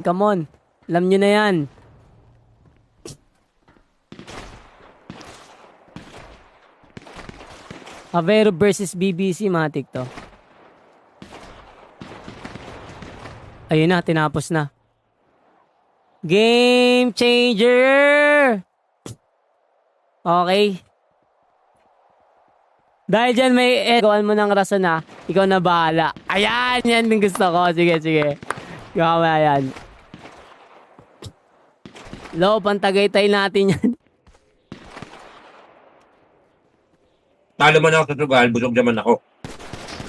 Come on. Alam nyo na yan. Avero versus BBC, matik to. Ayun na, tinapos na. Game changer! Okay. Dahil dyan may gawin mo ng rason na, ikaw na bahala. Ayan, yan din gusto ko. Sige, sige. Gawa mo yan. Lo, pantagaytay natin yan. Talo man ako sa sugal, busog naman ako.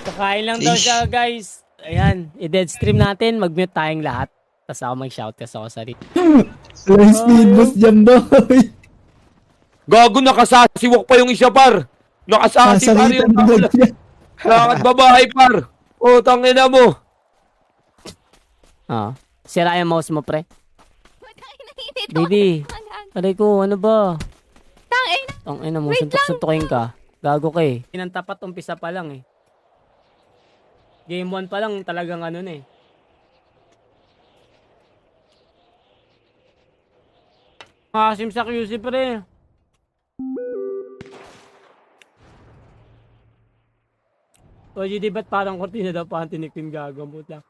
Kakain lang daw siya, guys. Ayan, i-dead stream natin. Mag-mute tayong lahat. Tapos ako mag-shout kasi ako sa rin. Walang speed boost dyan, boy. Gago, nakasasiwak pa yung isa, par. Nakasasi par yung lakad babae, par. O, tangina mo. Ah, sira yung mouse mo, pre. Baby, aray ko, ano ba? Tangina mo, suntok-suntokin ka. Gago ka eh. Pinantapat umpisa pa lang eh. Game 1 pa lang talagang ano na eh. Makasim sa QC pre. O di ba't parang kortina daw pa ni Queen Gago mo lang.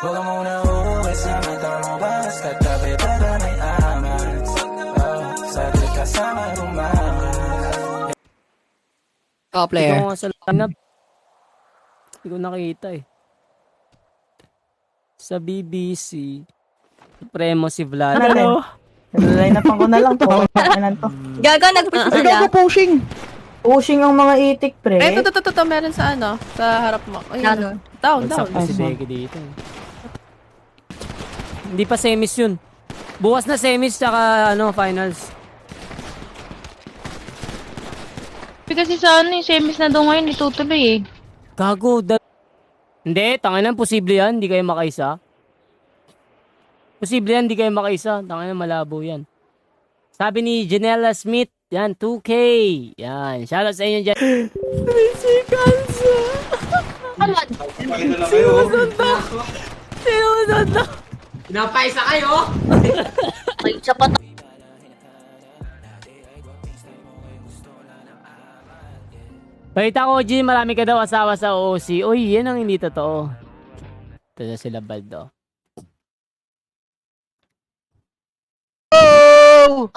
Huwag mo na uuwi sa matang bus katabi para may amat sa di kasama lumahat. Player. Ikaw nga sa lineup. Hindi ko nakita eh. Sa BBC. Supremo si Vlad. Ano? Line-upan ko na lang to. Gago, nag-push Ay, sila. gago pushing. Pushing ang mga itik, pre. Ito, meron sa ano, sa harap mo. Ay, Ano? Down. Bagsak pa si Becky dito. Hindi pa semis yun. Bukas na semis tsaka ano, finals. Kasi sa ano, semis na doon ngayon, itutuloy eh. Gago. Hindi, tanginan, posible yan. Hindi kayo makaisa. Posible yan, hindi kayo makaisa. Tanginan, malabo yan. Sabi ni Janela Smith, yan, 2K. Yan, shoutout sa inyo dyan. Kansa. Sinusod na. Pinapaisa kayo. Ay, isa pa Balita ko, G, marami ka daw asawa sa OOC. Uy, yan ang hindi totoo. Ito na sila Baldo.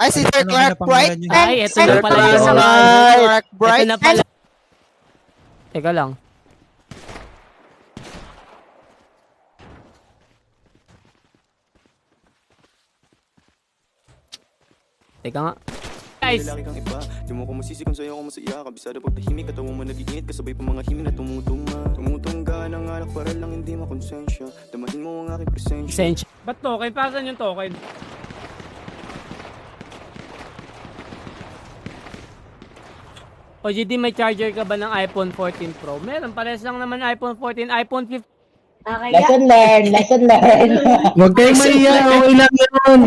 Ay, si Sir Clark Bright. Ay, ito na pala yung mga... Clark Bright. Ito na pala. Teka lang. Teka nga. Guys, Di mo ko masisi kung sa'yo ako masaya. Kabisado pag tahimik at mo nag-iinit. Kasabay pa mga himi na tumutuma. Tumutungga ng alak para lang hindi makonsensya. Damahin mo ang aking presensya. Essential. Ba't token? Pasan yung token? O GD, may charger ka ba ng iPhone 14 Pro? Meron, pares lang naman iPhone 14, iPhone 15. Lesson learned. Huwag kayong maiya. Okay lang yun.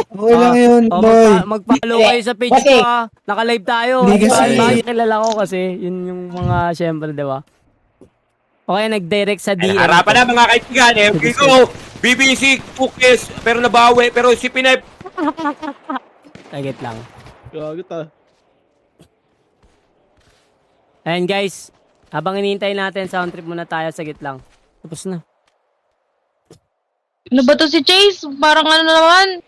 Okay lang yun, boy. Mag-follow kayo sa page ko ha. Naka-live tayo. Hindi kasi- Kilala ko kasi. Yun yung mga, syempre, di ba? Okay, nag-direct sa DM. Harapan na mga kaibigan, FK ko. BBC, cookies, pero nabawi. Pero si Pinay, Tagit lang. Gago ta. Ayan guys, habang hinihintay natin, sound trip muna tayo, sagit lang. Tapos na. Ano ba to si Chase? Parang ano naman?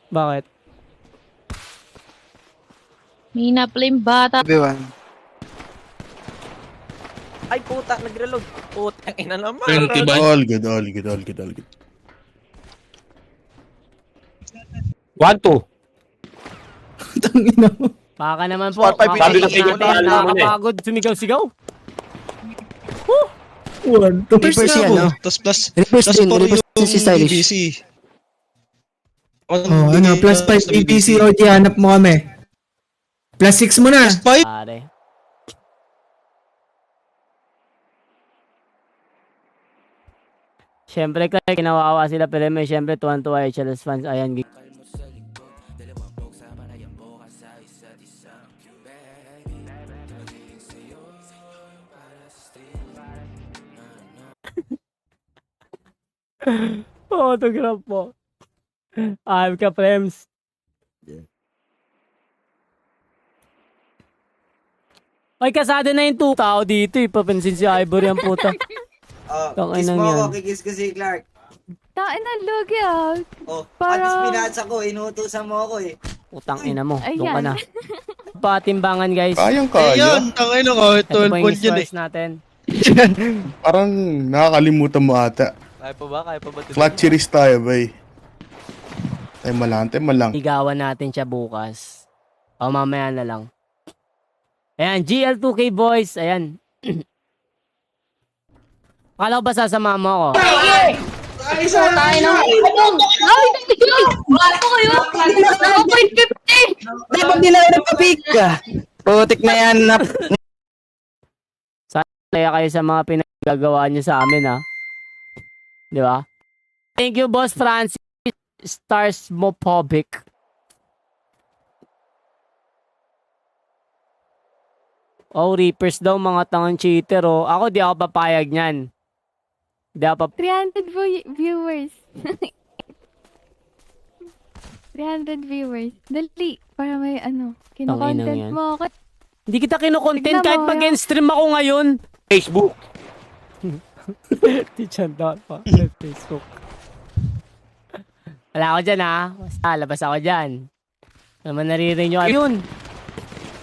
Bakit? Mahina pala yung bata. Everyone. Ay puta, nag-reload. Putang ina naman. All good. 1-2. Tangina mo. Baka naman po. Spot five, sabi ko Kakainis sa'yo, natin, talo mo na eh. nakakapagod, sumigaw-sigaw. 1, 2. Reverse yan, no? Tapos plus 4 yung si Stylish. BBC. Oh, ano, plus 5 BBC OG, hanap mo kami. Plus 6 mo na. Plus 5? Pare. Siyempre, kaya kinawawa sila, pero may siyempre, tuwan-tuwa HLS fans. Ayan, Autograph po. Ayop ka, Prems. Ay, kasada na yung 2 tao dito eh. Papansin si Ivory ang puta. Kiss Tangina mo yan. ako, kikis ko si Clark. Tain na lugi ah. Oh, Para- patis pinatsa ko, inuutusan mo ako eh. Utang ina mo. Ayan. Doon ka na. Patimbangan, guys. Ayun, tangay na ka. Ito 12 po yung points yun eh. scores natin. Parang nakakalimutan mo ata. Kaya pa ba? Kaya pa ba? Clutcheries tayo, bay. Tema lang. Ligawan natin siya bukas. O, mamaya na lang. Ayan, GL2K boys. Ayan. Akala ko ba sasama mo ako? Tayo na. Ay, bato kayo. 1.50. Dapat nila nagpa-pick ka. Putik na yan na. Kaya kayo sa mga pinagagawa niyo sa amin, ha? Di ba? Thank you, Boss Francis Stars Mopovic. Oh, Reapers daw, mga tangang cheater, oh. Ako, di ako papayag niyan. Di ako 300 viewers. 300 viewers. Dali. Para may ano. Tanginang Kino-content yan. mo ako. Hindi kita kinukontent Tignan kahit mo, mag-stream ako ngayon. Facebook. Tichan down pa. Facebook. Wala ako dyan, ha? Basta, labas ako dyan. Naman naririnig nyo. Ayun.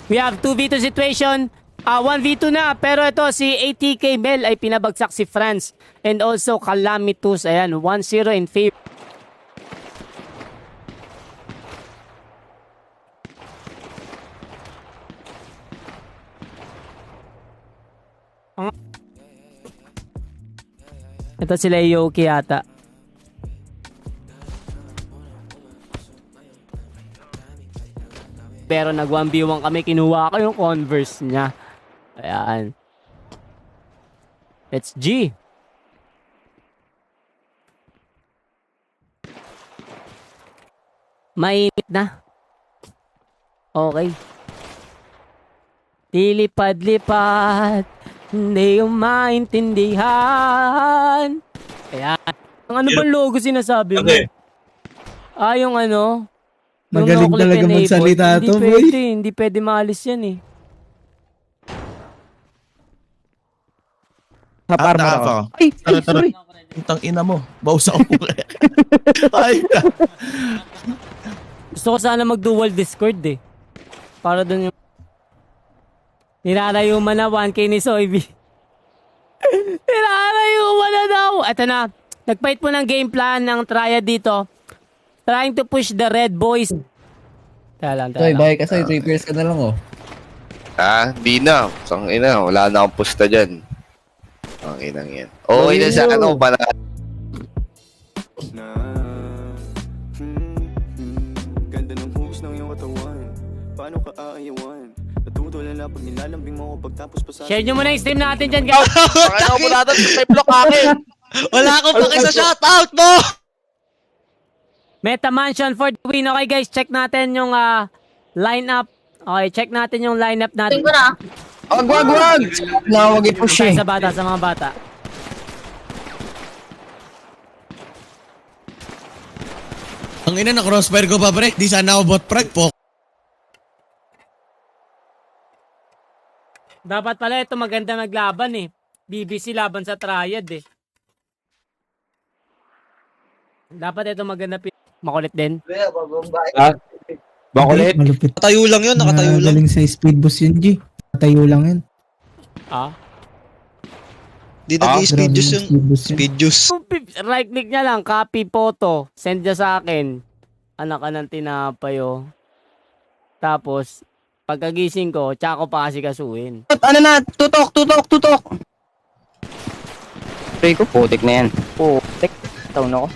We have 2v2 situation. 1v2 na. Pero ito, si ATK Mel ay pinabagsak si France. And also, Calamitus. Ayan, 1-0 in favor. Ito sila Yoki yata. Pero nag 1v1 kami, kinuha ko yung Converse niya. Ayan. Let's G. Mainit na. Okay. Lilipad-lipad, hindi yung maintindihan. Ayan. Ang ano bang logo sinasabi mo? Yung ano? Yung Magaling no-clip talaga enabled. magsalita to, boy. Hindi pwede maalis yan eh. Ako. Ay, Tara. sorry. Utang ina mo. Bausa mo. Ay, Gusto ko sana mag-dual Discord eh. Para dun yung... Nirarayuman na 1K ni Soybe. Nirarayuman na daw. Ito na. Nagpait po ng game plan ng Triad dito. Trying to push the red boys. Tara lang. bahay ka sa'yo, 3 pairs ka na lang oh. Di na. Ina, wala na akong pusta dyan. Ang inang yan. Oo, ina sa ano, para na ganda ng hugis ng iyong katawan. Paano ka aayawan? Natutulan na pag nilalambing mo ako pagtapos pa sa Share nyo muna yung stream natin dyan, guys. Pakina ko muna doon, may block akin. wala akong paki sa shoutout mo! Meta Mansion for the win. Okay, guys, check natin yung lineup. Okay, check natin yung lineup natin. Tingko na. Wag! Nawag i-push eh. Sa bata, sa mga bata. Ang ina na crossfire ko pa pre. Di sana ako bot frag po. Dapat pala ito maganda maglaban eh. BBC laban sa Triad eh. Dapat ito maganda makulit din. Bakulit. Malupit. Nakatayo lang yun, Galing sa speed boost yun, G. Nakatayo lang yun. Di nag-speed juice yung Speed boost yun. speed juice. Right click niya lang, copy photo, send niya sa akin. Anak ka ng tinapay oh. Tapos, pagkagising ko, tsaka ko pa kasi kasuhin. Ano na? Tutok! Pray ko, putik na yan. Putik. Taon ako.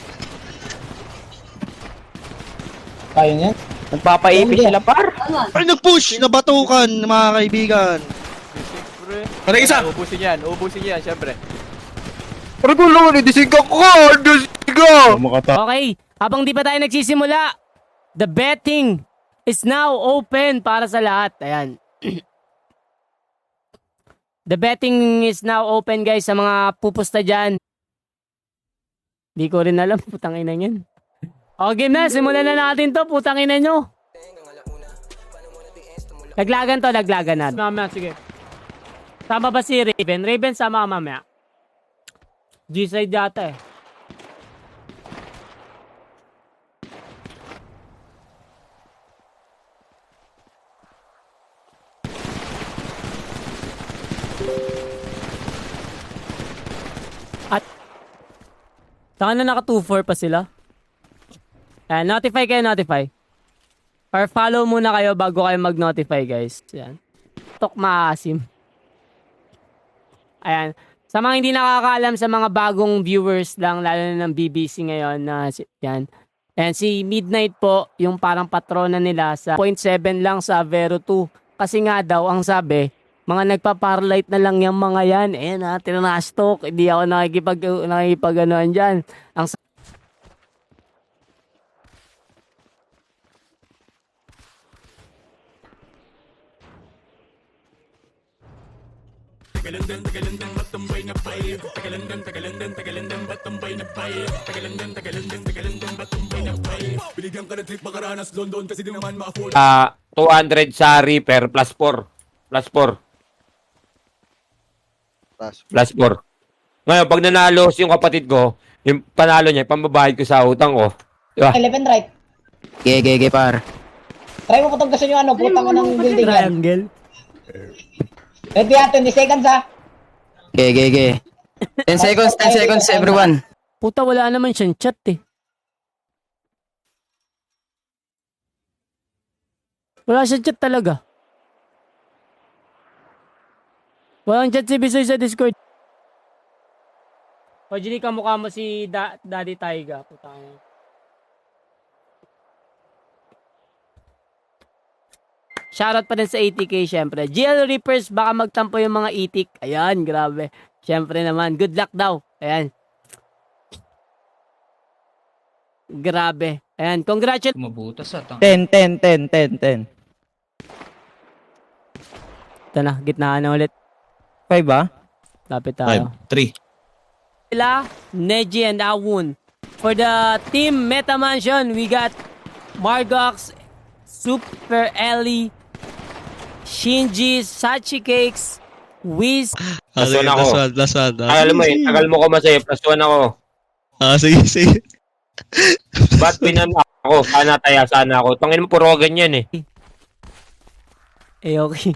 Kaya niya? Nagpapaipi sila par. Ay, nag-push! Nabatukan, mga kaibigan. Para isa! Ubusin yan, syempre. Parang gulo, nidisig ako! Okay, habang di pa tayo nagsisimula, the betting is now open para sa lahat. Ayan. The betting is now open guys sa mga pupusta dyan. Di ko rin alam, putang ina yan. O, game na. Simulan na natin to, putang ina nyo. Laglagan to, laglagan na. Mamaya, sige. Sama ba si Raven? Raven, sama ka mamaya. G-side yata eh. At saka na naka 2-4 pa sila. Ayan, notify kayo, notify. Or follow muna kayo bago kayo mag-notify, guys. Ayan. Tok maasim. Ayan. Sa mga hindi nakakaalam, sa mga bagong viewers lang, lalo na ng BBC ngayon, na yan. Ayan, si Midnight po, yung parang patrona nila sa 0.7 lang sa Vero 2. Kasi nga daw, ang sabi, mga nagpa-parlate na lang yung mga yan. Ayan ha, tinanastok. Hindi ako nakikipag-anoan dyan. Ang Ah, 200 sa Reaper plus 4. Plus 4. Plus 4. Ngayon, pag nanalo yung kapatid ko, yung panalo niya, pambabayad ko sa utang ko. Diba? 11 right. Gege par. Try mo patunggasan yung ano, putang ka ng building yan. triangle. Ready ha, 20 seconds ha. Gege. 10 seconds, 10 seconds everyone. Puta, wala naman siyang chat eh. Wala siyang chat talaga. Walang chat si Bisoy sa Discord. O, Gini, kamukha mo si Daddy Taiga. Putang. Shoutout pa rin sa 80k syempre. GL Reapers, baka magtampo yung mga itik. Ayan, grabe. Syempre naman, good luck daw. Ayan. Grabe. Ayan, congratulations. Mabutas 10, 10, 10, 10, 10. Ito na, gitnaan na ulit. 5 ba? Lapit tayo. 3. Sila, Neji and Awun. For the team Meta Mansion, we got Margox, Super Ellie, Shinji, Sachi Cakes, Wiz. Plus 1 ako. Last one. Alam mo eh, tagal mo ko masaya. Plus 1 ako. Sige. Ba't pinan ako? Sana ako. Tangin mo, puro ganyan eh. Eh, okay.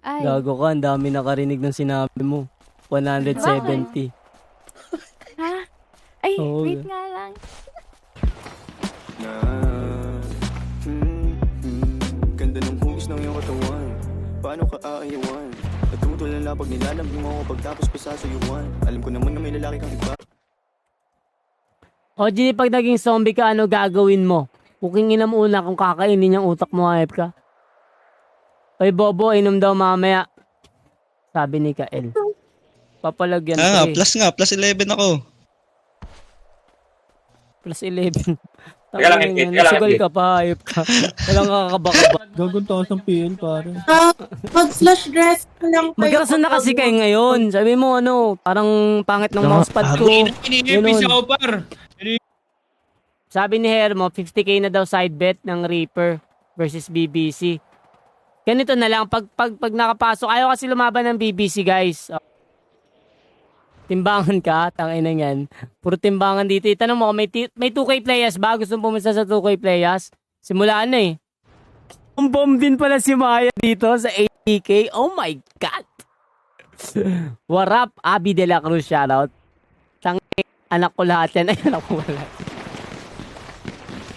Ay. Gago ka, ang dami nakarinig ng sinabi mo. 170. Ha? Ay, Oo, wait nga lang. Ganda ng hugis ng iyong katawan. Paano ka aayawan? Natutulala pag nilalambing mo ako pagtapos ko sasayuan. Alam ko naman na may lalaki kang iba. O, Gini, pag naging zombie ka, ano gagawin mo? Pukingin na muna kung kakainin yung utak mo, ayep ka. Oy, Bobo, inom daw mamaya. Sabi ni Kael. Papalagyan ko eh. Plus 11 ako. Plus 11. Teka lang, Edwin, teka lang, Nasugal Edwin. ka pa, ayop ka. Walang kakabaka. Gaguntakas ng PL, pare. Mag-flash dress lang Magrason na kasi kayo ngayon. Sabi mo, ano, parang pangit ng mousepad ko. Ganun. par. Sabi ni Hermo, 50k na daw side bet ng Reaper versus BBC. Ganito na lang, pag nakapasok, ayaw kasi lumaban ng BBC, guys. Timbangan ka, tangin na yan. Puro timbangan dito. Itanong mo, may 2K players ba? Gusto mong pumunta sa 2K players? Simulaan na eh. Bomb din pala si Maya dito sa 80k. Oh my God! What up, Abby De La Cruz, shoutout. Tangin, anak ko lahat yan. Ay, anak ko lahat.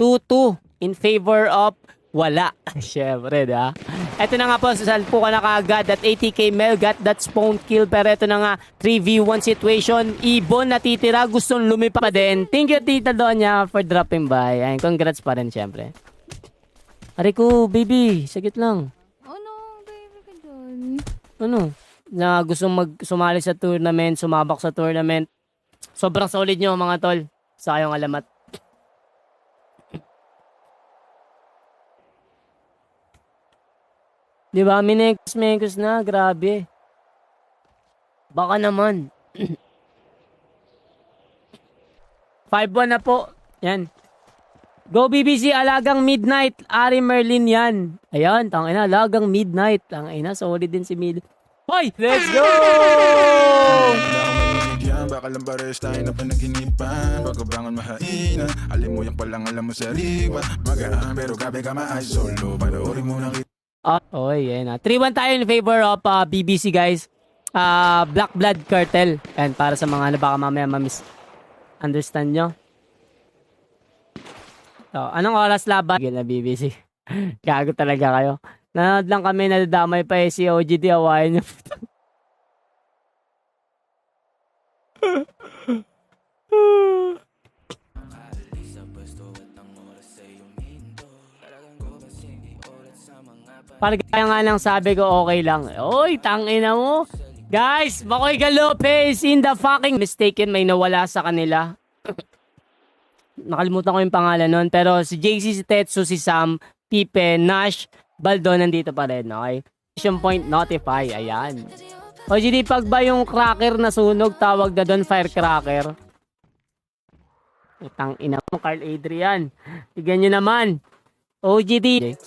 2-2 in favor of wala. Siyempre, da. Ito na nga po, sasalpo ka na kaagad at 80k Mel got that spawn kill. Pero ito na nga, 3v1 situation. Ibon natitira, gustong lumipa pa din. Thank you, Tita Donya, for dropping by. Ayun, congrats pa rin, siyempre. Ariko, baby, sagit lang. Oh no, baby ka dun. Ano? Na gustong sumali sa tournament, sumabak sa tournament. Sobrang solid nyo, mga tol. Sa kayong alamat. Di ba? Minekos na. Grabe. Baka naman. 5-1 na po. Yan. Go BBC, alagang midnight. Ari Merlin yan. Ayan, tangina, alagang midnight. Tangina, solid din si Mid. Hoy, let's go! Baka lang pares tayo na panaginipan. Pagkabangon mahainan, alim mo yung palang alam mo sa riwa. Magaan pero gabi ka maay solo. Panoorin mo na kita. Oy, yan na. 3-1 tayo in favor of BBC, guys. Black Blood Cartel. Yan, para sa mga baka mamaya ma-misunderstand nyo. So, anong oras laban? Gila, BBC. Gago talaga kayo. Nanood lang kami, nadadamay pa si OGD. Awayan nyo. Palagaya nga lang sabi ko, okay lang. Oy, tangina mo. Guys, Makoy Galopez in the fucking mistaken. May nawala sa kanila. Nakalimutan ko yung pangalan nun. Pero si JC, si Tetsu, si Sam, Pipe, Nash, Baldo, nandito pa rin. Okay? Mission point, notify. Ayan. OGD, pag ba yung cracker na sunog, tawag na doon firecracker? Utang ina mo, Carl Adrian. Tignan nyo naman. OGD.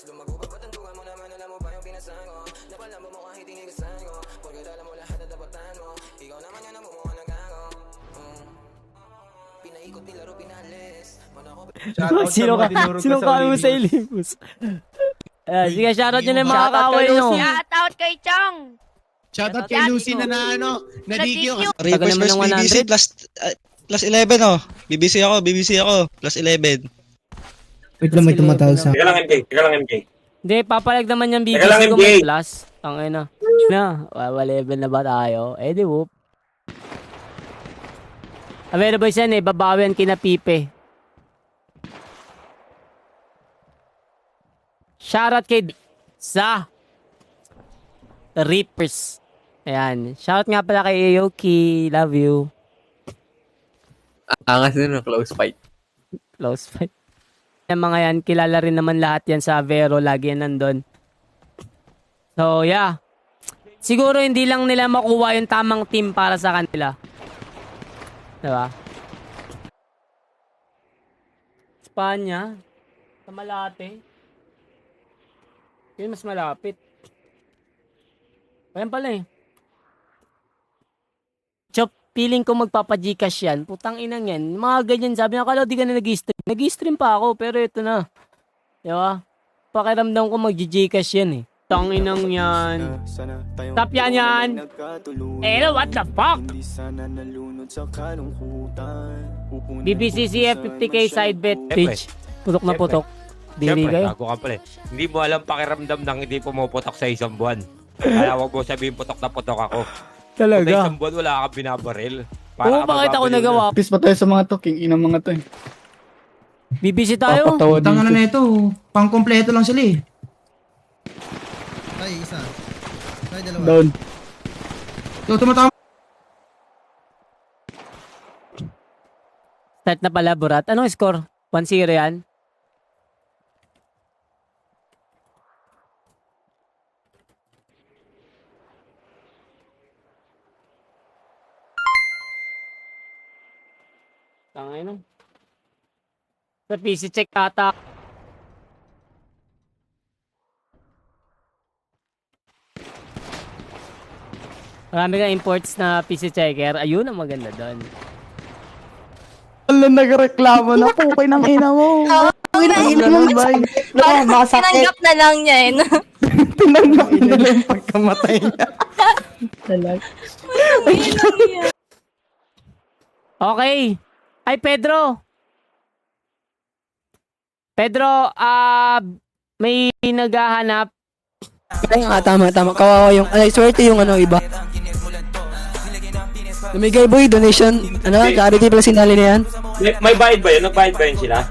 Sino ka? Sino ka mo sa Ilibus? Sige, shoutout nyo na yung mga kawal nyo. Shoutout kay Chong! Shoutout kay Lucy na na-DQ. Tagal naman ng 100. Plus 11 oh. BBC ako. Plus 11. Wait lang, may tumatawag sa... Teka lang MK. Hindi, papalag naman yung BBC Teka lang, kung MJ. may plus. Tangay na. Level na ba tayo? Eh, di whoop. Available siya babawian kina Pipe. Shoutout kay sa Reapers. Ayan. Shoutout nga pala kay Aoki. Love you. Angas na close fight. Close fight. Yung mga yan, kilala rin naman lahat yan sa Vero. Lagi yan nandun. So, yeah. Siguro hindi lang nila makuha yung tamang team para sa kanila. Diba? Espanya. Sa Malate. Yun mas malapit. Ayan pala Chop, feeling ko magpapa-Gcash yan. Putang inang yan. Mga ganyan sabi niya, kala di ka na nag-stream. Nag-stream pa ako, pero ito na. Diba? Pakiramdam ko mag-Gcash yan Tang inang yan. Tap yan. What the fuck? BBCCF 50k side bet page. Putok na putok. Dili kayo. Gago ka pala Hindi mo alam pakiramdam ng hindi pumuputok sa isang buwan. Kaya wag mo sabihin putok na putok ako. Talaga? Sa isang buwan wala kang binabaril. Oo, bakit ako nagawa? Peace pa tayo sa mga to, king ina mga to BBC tayo. Tangan na ito, pang-kompleto lang sila Tay, isa. Tay, dalawa. Down. Ito, tumatama. Start na pala, Burat. Anong score? 1-0 yan? Tangay no. Sa PC check ata. Marami kang imports na PC checker. Ayun ang maganda doon. Alam, nagreklamo na po kay ng ina mo. Tinanggap na lang niya Tinanggap na lang yung pagkamatay niya. Okay. Ay, Pedro. May naghahanap. Ay nga, tama. Kawawa yung, swerte yung iba. Namigay boy, donation, charity pala sinali na yan. May bayad ba yun? Nagbayad ba yun sila?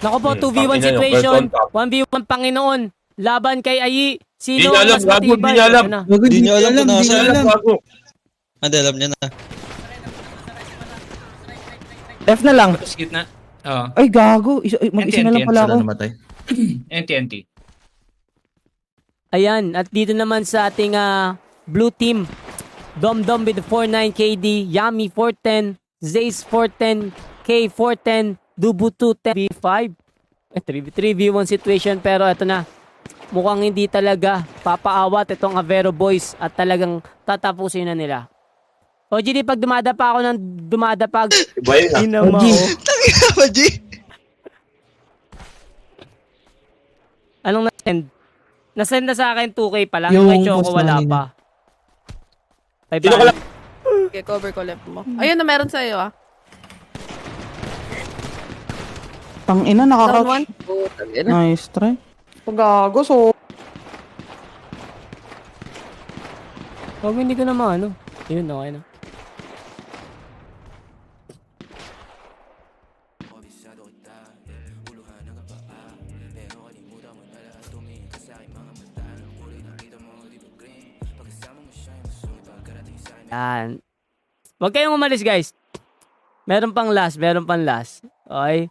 Naku po, 2v1 situation. 1v1 Panginoon. Laban kay Ayi. Sino ang mas matibay? Di niya alam. Hindi nyo alam kung nasa. Gago. Hindi, alam niya na. F na lang. Skit na. Oo. Ay, gago. Mag-isa na lang pala ako. NT. Ayan, at dito naman sa ating blue team. Domdom with 49 KD, Yami 410, Zace 410, K 410, Dubu 210, V5. 3v1 situation pero eto na. Mukhang hindi talaga papaawat itong Avero Boys at talagang tatapusin na nila. OGD, pag dumadapa ako ng dumadapag, Iba yun, ah. inama OG. ko. Tangina mo, G. Anong na-send? Na-send na sa akin 2K pa lang. Yung Yung kay Choco post wala namin. pa. Sino ka lang? Okay, cover ko left mo. Ayun na meron sa'yo ah. Tangina, Down nakaka... one. Nice try. Gago, so... Huwag hindi ko na maano. Yun, okay na. Yan. Huwag kayong umalis, guys. Meron pang last. Okay?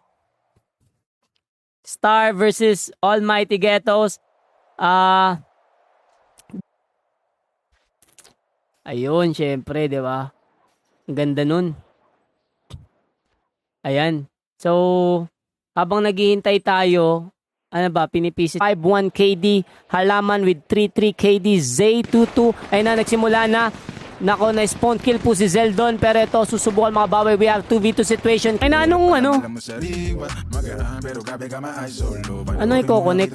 Star versus Almighty Ghettos. Ayun, syempre, di ba? Ang ganda nun. Ayan. So, habang naghihintay tayo, ano ba, pinipisit 5-1 KD, Halaman with 3-3 KD, Zay 2-2. Ayun na, nagsimula na. Nako, na-spawn kill po si Zeldon. Pero ito, susubukan makabawi. We have 2v2 situation. Ay na, anong ano? Ano i-connect?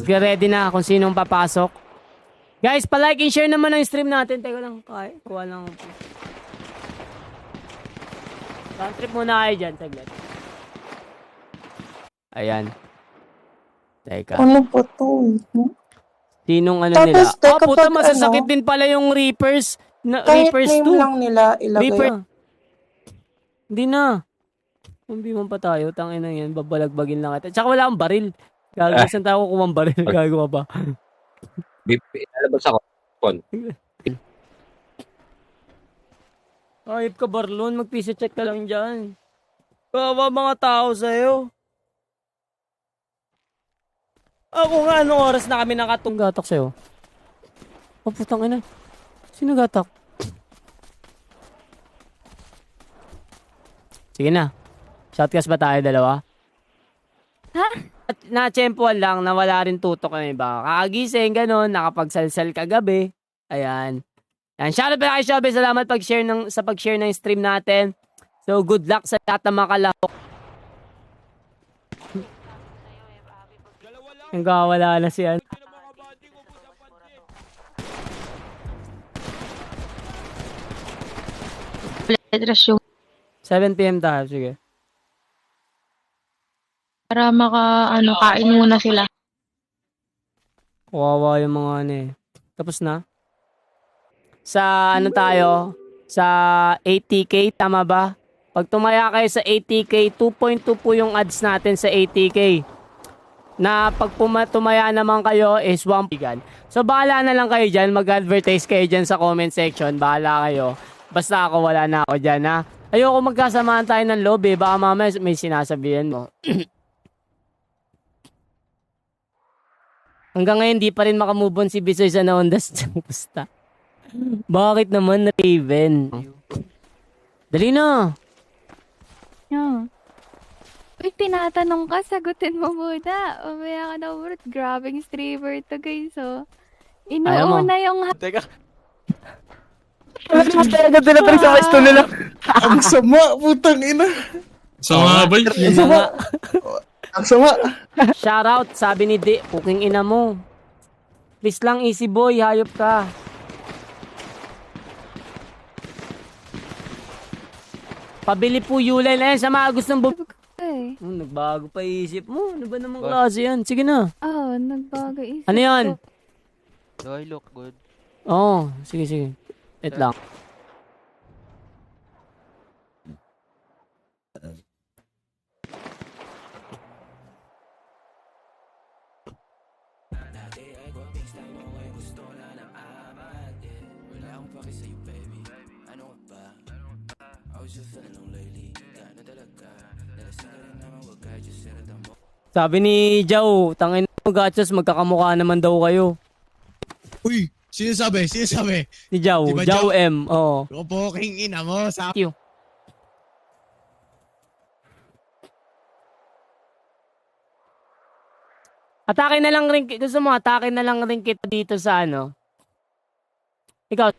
Ready na kung sinong papasok. Guys, pa-like and share naman ang stream natin. Teka lang, kuha lang. Round trip muna kayo dyan, saglit. Ayan. Teka. Ano po to? Sinong ano Tapos, nila? teka, Puta, pag masasakit ano, din pala yung Reapers. Kahit Reapers name 2. lang nila ilagay. Reaper. Hindi na. Hindi man pa tayo. Tangin na yan. Babalagbagin lang kita. Tsaka wala akong baril. Gagawa saan tayo kumang baril. Gagawa pa. Lalabas ako. Ayip ka, Barlon. Mag-PC check ka lang dyan. Kawawa mga tao sa'yo. Ako nga, anong oras na kami nakatong gatak sa'yo? Oh, putang ina. Sino gatak? Sige na. Shotcast ba tayo dalawa? Ha? At na-tsempuan lang na wala rin tutok ng iba. Kakagising, ganun, nakapagsalsal kagabi. Ayan. Yan, shoutout pala kay Shelby. Salamat sa pag-share ng stream natin. So, good luck sa lahat ng mga kalahok. Ang kawala na siya. Letras yung 7 PM tayo, sige. para kain muna sila. Kawawa yung mga ano eh. Tapos na? Sa ano tayo? Sa 80K, tama ba? Pag tumaya kayo sa 80K, 2.2 po yung ads natin sa 80K. Na pag tumaya naman kayo is 1 pigan. So bahala na lang kayo dyan. Mag-advertise kayo dyan sa comment section. Bahala kayo. Basta ako, wala na ako dyan, ha? Ayoko magkasamaan tayo ng loob, eh. Baka mamaya may sinasabihan mo. Hanggang ngayon, di pa rin makamove on si Bisoy sa naondas. Basta. Bakit naman, Raven? Dali na. Yeah. Uy, tinatanong ka, sagutin mo muna. Umaya ka na ulit. Grabing streamer to, guys, oh. Inuuna yung... Teka. Talaga tinatry sa gusto nila. Ang sama, putang ina. Sama ba? Ang sama. Ang sama. Shoutout, sabi ni D, puking ina mo. Please lang, easy boy, hayop ka. Pabili po Yulay na yan sa mga gustong nagbago pa isip mo. Ano ba namang klase yan? Sige na. Oh, nagbago isip. Ano yan? Do I look good? Oo, sige. Wait lang. Sabi ni Joe, tangin Gachos, magkakamukha naman daw kayo. Uy, sinasabi. Si Jao, Di ba Jao Jao? M. Oo. Opo, king ina mo. Sa... Thank you. Atake na lang rin, gusto mo, atake na lang rin kita dito sa ano. Ikaw.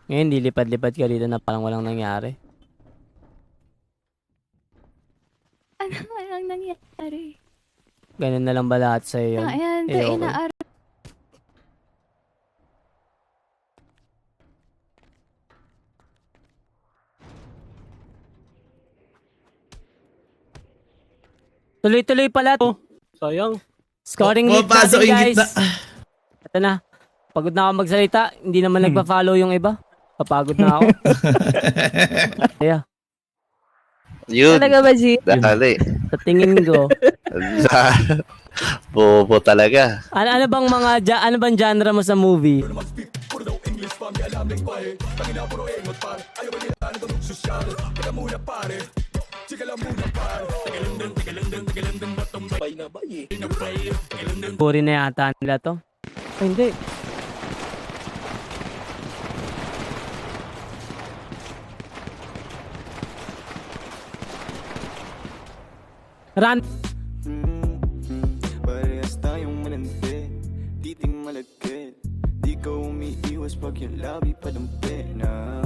Ngayon, dilipad-lipad ka dito na parang walang nangyari. Ano ang nangyari? Ganun na lang ba lahat sa'yo yun? Ayan, Eh, okay. inaar. Tuloy-tuloy pala to. Sayang. Scoring lead Pumapasok natin, yung guys. gitna. Ito na. Pagod na ako magsalita. Hindi naman nagpa-follow yung iba. Papagod na ako. Yeah. Yun. Talaga ba, G? Dali. Sa tingin ko. Bobo talaga. Ano bang ano bang genre mo sa movie? Puri na yata nila to. Ay, hindi. Run. Parehas tayong malandi, di ting malagkit. Di ka umiiwas pag yung labi padampi na.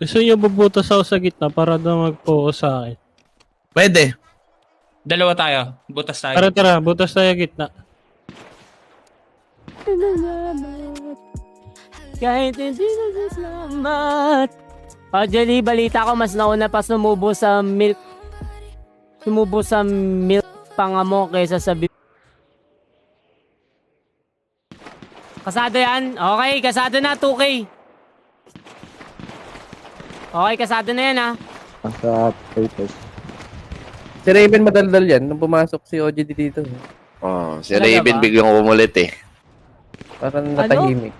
Gusto niyo bubutas ako sa gitna para daw magpo sa akin. Pwede. Dalawa tayo. Butas tayo. Tara, butas tayo gitna. Kahit hindi na salamat. Jelly, balita ko mas nauna pa sumubo sa milk pangamo kaysa sa Kasado yan? Okay, kasado na 2K. Okay, kasado na yan ha. Sa papers. Si Raven madaldal yan nung pumasok si OG dito. Oh, si Talaga Raven ba? biglang umulit eh. Parang natahimik.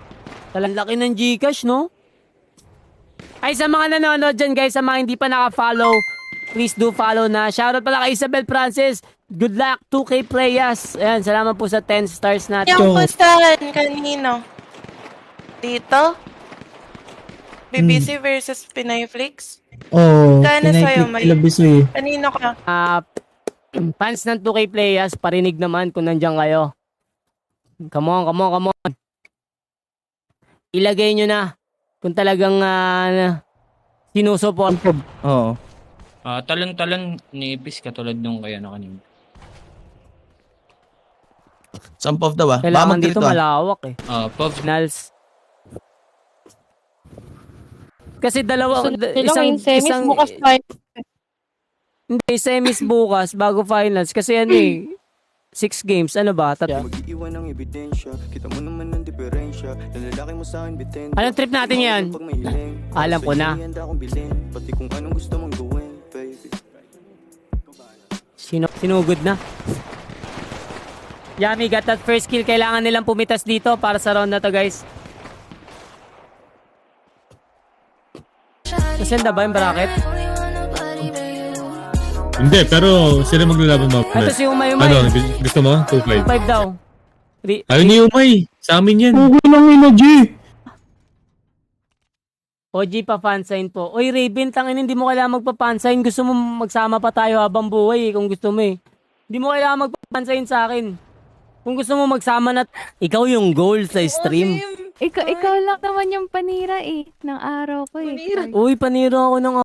Talang laki ng Gcash, no? Ay, sa mga nanonood dyan, guys, sa mga hindi pa naka-follow, please do follow na. Shoutout pala kay Isabel Francis. Good luck, 2K players. Ayan, salamat po sa 10 stars natin. Yung saan kanino? Dito? BBC versus Pinayflix? Oo. Kano sa'yo, May? May? Kanino ka? Fans ng 2K players, parinig naman kung nandiyan kayo. Come on. Ilagay nyo na kung talagang sinusuport. Oo. Talon-talon ni Ipis katulad nung kaya na kanina. Sampov daw ba? Kailangan dito malawak eh. Pov. Finals. Kasi Semis bukas tayo. Hindi, semis bukas bago finals. Kasi ano eh, 6 games. Ano ba? Mag-iiwan ng ebidensya, kita mo naman ang diferensya. Nalalaki mo sa akin bitensya. Anong trip natin yan? Alam ko na. Pati kung anong gusto mong gawin, baby. Sinugod na. Yummy, got that first kill. Kailangan nilang pumitas dito para sa round na to, guys. Nasenda ba yung bracket? Hindi, pero sila maglalaban mga Ito si Umay. Ano, gusto mo? 2-5. 5 daw. Ayun ni Umay. Sa amin yan. Okay lang yun, OG. OG pa fansign po. Oy, Raven, tangin, hindi mo kailangan magpa-fansign. Gusto mo magsama pa tayo habang buhay kung gusto mo eh. Hindi mo kailangan magpa-fansign sa akin. Kung gusto mo magsama na... Ikaw yung goal sa stream. Ikaw lang naman yung panira eh. Ng araw ko eh. Uy, panira ako ng